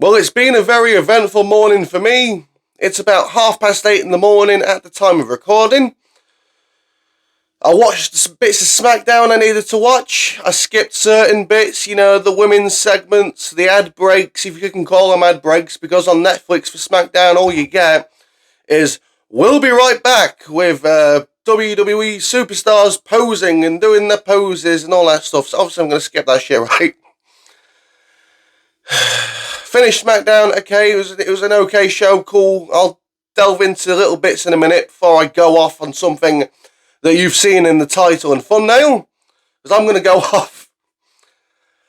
Well, it's been a very eventful morning for me. It's about 8:30 in the morning at the time of recording. I watched some bits of SmackDown I needed to watch. I skipped certain bits, the women's segments, the ad breaks, if you can call them ad breaks, because on Netflix for SmackDown, all you get is, we'll be right back with WWE superstars posing and doing their poses and all that stuff. So obviously I'm going to skip that shit, right? Finished SmackDown, okay, it was an okay show, cool. I'll delve into little bits in a minute before I go off on something that you've seen in the title and thumbnail, because I'm going to go off.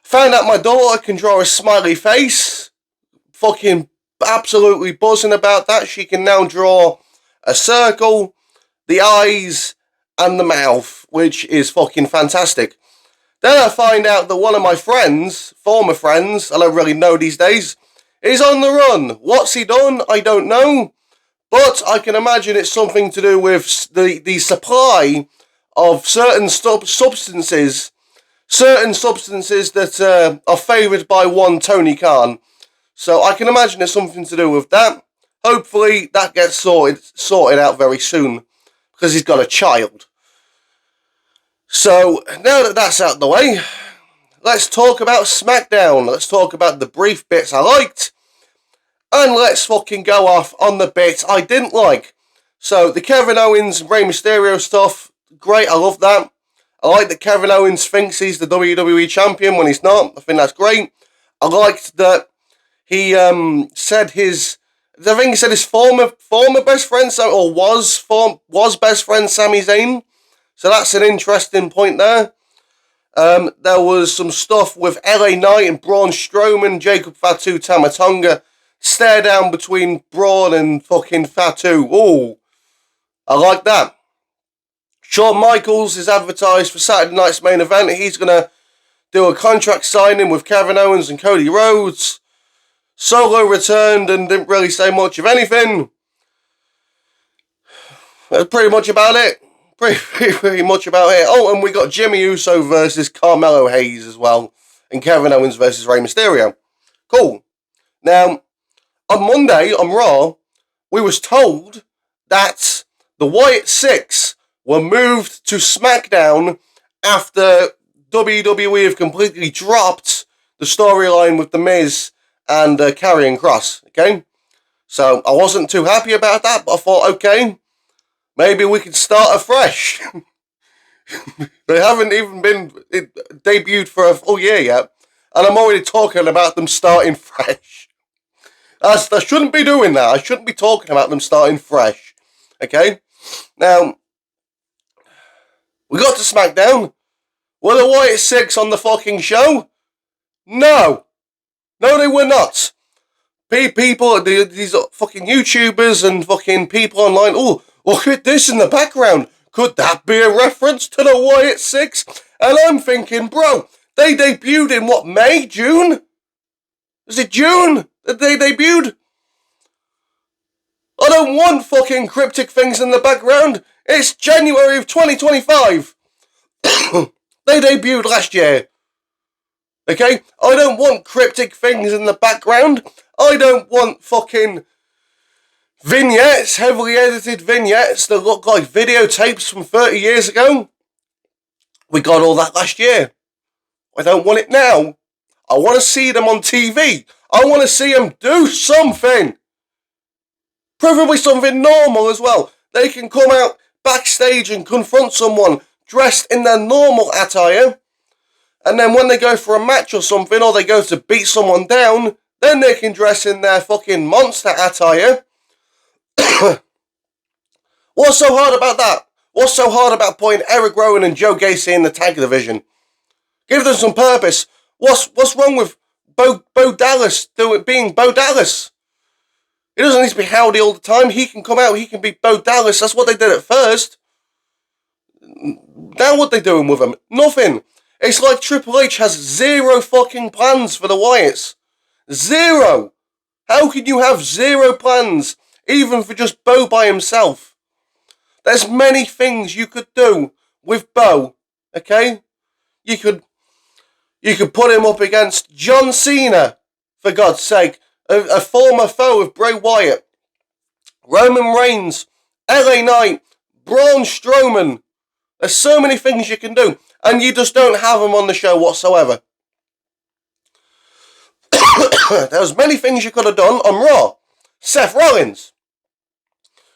Found out my daughter can draw a smiley face. Fucking absolutely buzzing about that. She can now draw a circle, the eyes, and the mouth, which is fucking fantastic. Then I find out that one of my friends, former friends, I don't really know these days, is on the run. What's he done? I don't know. But I can imagine it's something to do with the supply of certain substances that are favoured by one Tony Khan. So I can imagine it's something to do with that. Hopefully that gets sorted out very soon, because he's got a child. So, now that that's out of the way, let's talk about SmackDown. Let's talk about the brief bits I liked, and let's fucking go off on the bits I didn't like. So, the Kevin Owens and Rey Mysterio stuff, great, I love that. I like that Kevin Owens thinks he's the WWE champion when he's not. I think that's great. I liked that he said his former best friend, or was best friend Sami Zayn. So that's an interesting point there. There was some stuff with LA Knight and Braun Strowman, Jacob Fatu, Tama Tonga. Stare down between Braun and fucking Fatu. Ooh, I like that. Shawn Michaels is advertised for Saturday night's main event. He's going to do a contract signing with Kevin Owens and Cody Rhodes. Solo returned and didn't really say much of anything. That's pretty much about it. Pretty much about it. Oh, and we got Jimmy Uso versus Carmelo Hayes as well. And Kevin Owens versus Rey Mysterio. Cool. Now, on Monday, on Raw, we was told that the Wyatt Sicks were moved to SmackDown after WWE have completely dropped the storyline with The Miz and Karrion Kross. Okay? So, I wasn't too happy about that, but I thought, okay, maybe we could start afresh. They haven't even been debuted for a full year yet, and I'm already talking about them starting fresh. I shouldn't be doing that. I shouldn't be talking about them starting fresh. Okay? Now, we got to SmackDown. Were the Wyatt Sicks on the fucking show? No. No, they were not. People, these fucking YouTubers and fucking people online, oh, look at this in the background. Could that be a reference to the Wyatt Sicks? And I'm thinking, bro, they debuted in what, May? June? Is it June that they debuted? I don't want fucking cryptic things in the background. It's January of 2025. They debuted last year. Okay? I don't want cryptic things in the background. I don't want fucking vignettes, heavily edited vignettes that look like videotapes from 30 years ago. We got all that last year. I don't want it now. I want to see them on TV. I want to see them do something. Preferably something normal as well. They can come out backstage and confront someone dressed in their normal attire. And then when they go for a match or something, or they go to beat someone down, then they can dress in their fucking monster attire. What's so hard about that? What's so hard about putting Eric Rowan and Joe Gacy in the tag division? Give them some purpose. What's wrong with Bo Dallas being Bo Dallas? He doesn't need to be Howdy all the time. He can come out, he can be Bo Dallas. That's what they did at first. Now what they doing with him? Nothing. It's like Triple H has zero fucking plans for the Wyatts. Zero. How can you have zero plans, even for just Bo by himself? There's many things you could do with Bo, okay? You could put him up against John Cena, for God's sake. a former foe of Bray Wyatt, Roman Reigns, LA Knight, Braun Strowman. There's so many things you can do, and you just don't have them on the show whatsoever. There's many things you could have done on Raw. Seth Rollins.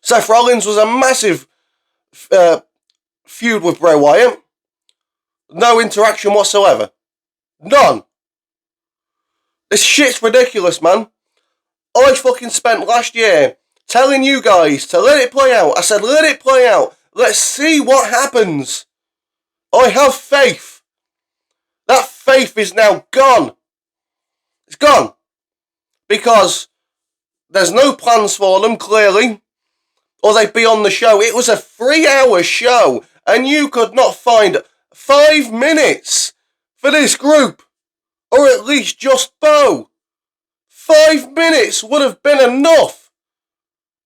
Seth Rollins was a massive feud with Bray Wyatt. No interaction whatsoever. None. This shit's ridiculous, man. I fucking spent last year telling you guys to let it play out. I said, let it play out. Let's see what happens. I have faith. That faith is now gone. It's gone. Because there's no plans for them, clearly. Or they'd be on the show. It was a 3-hour show. And you could not find 5 minutes for this group. Or at least just Bo. 5 minutes would have been enough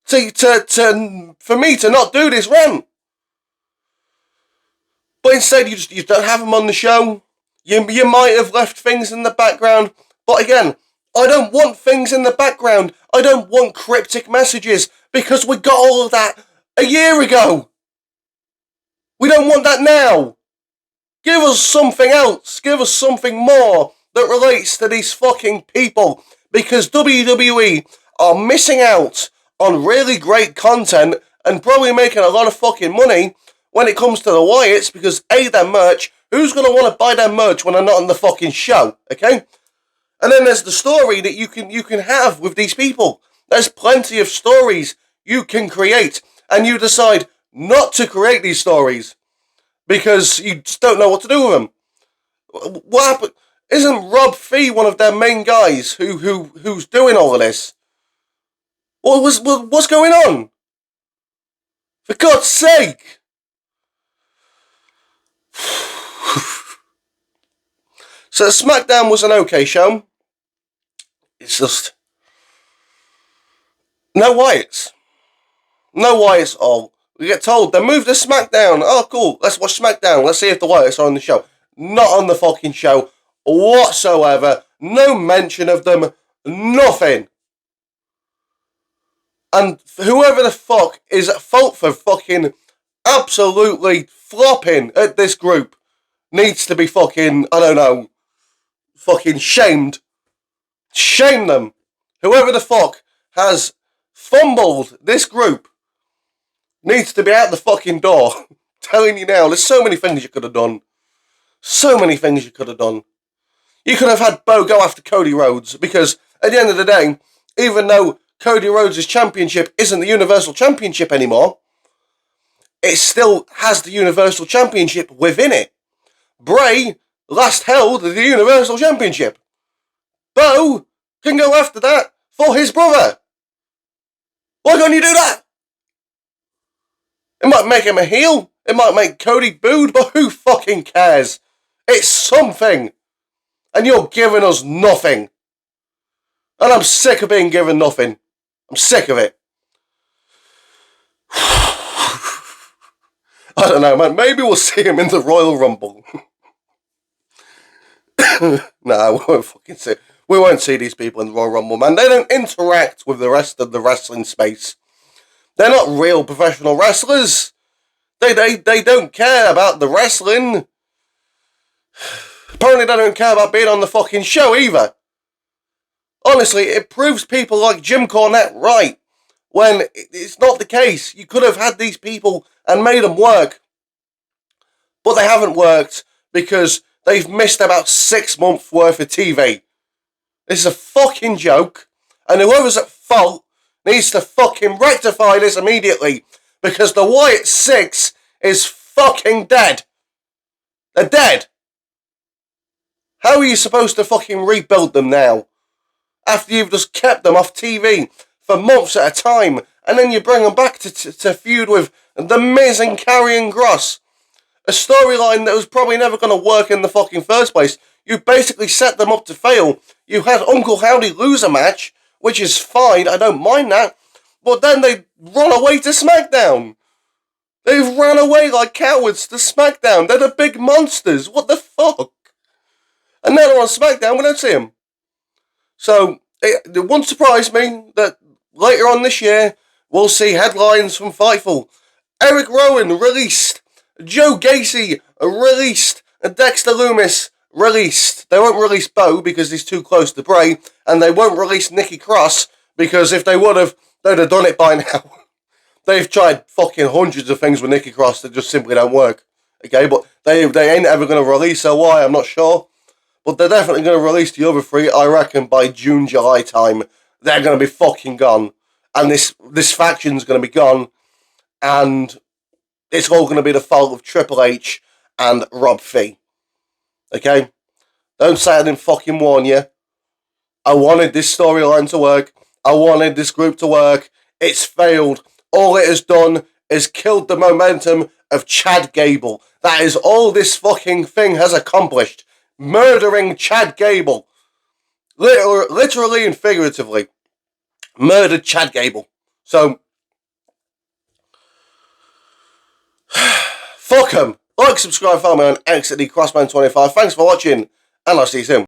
for me to not do this rant. But instead, you don't have them on the show. You might have left things in the background. But again, I don't want things in the background. I don't want cryptic messages, because we got all of that a year ago. We don't want that now. Give us something else. Give us something more that relates to these fucking people. Because WWE are missing out on really great content and probably making a lot of fucking money when it comes to the Wyatts, because A, their merch, who's going to want to buy their merch when they're not on the fucking show, okay? And then there's the story that you can have with these people. There's plenty of stories you can create, and you decide not to create these stories because you just don't know what to do with them. What happened? Isn't Rob Fee one of their main guys who's doing all of this? What's going on? For God's sake! So SmackDown was an okay show. It's just no Wyatts. No Wyatts at all. We get told they moved to SmackDown. Oh, cool. Let's watch SmackDown. Let's see if the Wyatts are on the show. Not on the fucking show whatsoever. No mention of them. Nothing. And whoever the fuck is at fault for fucking absolutely flopping at this group needs to be fucking, I don't know, fucking shamed. Shame them. Whoever the fuck has fumbled this group needs to be out the fucking door. I'm telling you now, there's so many things you could have done. So many things you could have done. You could have had Bo go after Cody Rhodes, because at the end of the day, even though Cody Rhodes' championship isn't the Universal Championship anymore, it still has the Universal Championship within it. Bray last held the Universal Championship. Bo can go after that for his brother. Why can't you do that? It might make him a heel. It might make Cody booed, but who fucking cares? It's something. And you're giving us nothing. And I'm sick of being given nothing. I'm sick of it. I don't know, man. Maybe we'll see him in the Royal Rumble. Nah, we won't fucking see. We won't see these people in the Royal Rumble, man. They don't interact with the rest of the wrestling space. They're not real professional wrestlers. They don't care about the wrestling. Apparently they don't care about being on the fucking show either. Honestly, it proves people like Jim Cornette right, when it's not the case. You could have had these people and made them work. But they haven't worked because they've missed about 6 months worth of TV. This is a fucking joke. And whoever's at fault needs to fucking rectify this immediately. Because the Wyatt Sicks is fucking dead. They're dead. How are you supposed to fucking rebuild them now? After you've just kept them off TV for months at a time. And then you bring them back to feud with The Miz and Karrion Kross. A storyline that was probably never going to work in the fucking first place. You basically set them up to fail. You had Uncle Howdy lose a match, which is fine, I don't mind that. But then they run away to SmackDown. They've ran away like cowards to SmackDown. They're the big monsters. What the fuck? And now they're on SmackDown, we don't see them. So, It wouldn't surprise me that later on this year, we'll see headlines from Fightful. Eric Rowan released. Joe Gacy released. And Dexter Lumis released. They won't release Bo because he's too close to Bray. And they won't release Nikki Cross because if they would have, they'd have done it by now. They've tried fucking hundreds of things with Nikki Cross that just simply don't work. Okay, but they ain't ever going to release her. Why? I'm not sure. But they're definitely going to release the other three, I reckon, by June, July time. They're going to be fucking gone. And this faction's going to be gone. And it's all going to be the fault of Triple H and Rob Fee. Okay? Don't say I didn't fucking warn you. I wanted this storyline to work. I wanted this group to work. It's failed. All it has done is killed the momentum of Chad Gable. That is all this fucking thing has accomplished. Murdering Chad Gable. Literally and figuratively. Murdered Chad Gable. So, fuck 'em. Like, subscribe, follow me on XD Crossman25. Thanks for watching, and I'll see you soon.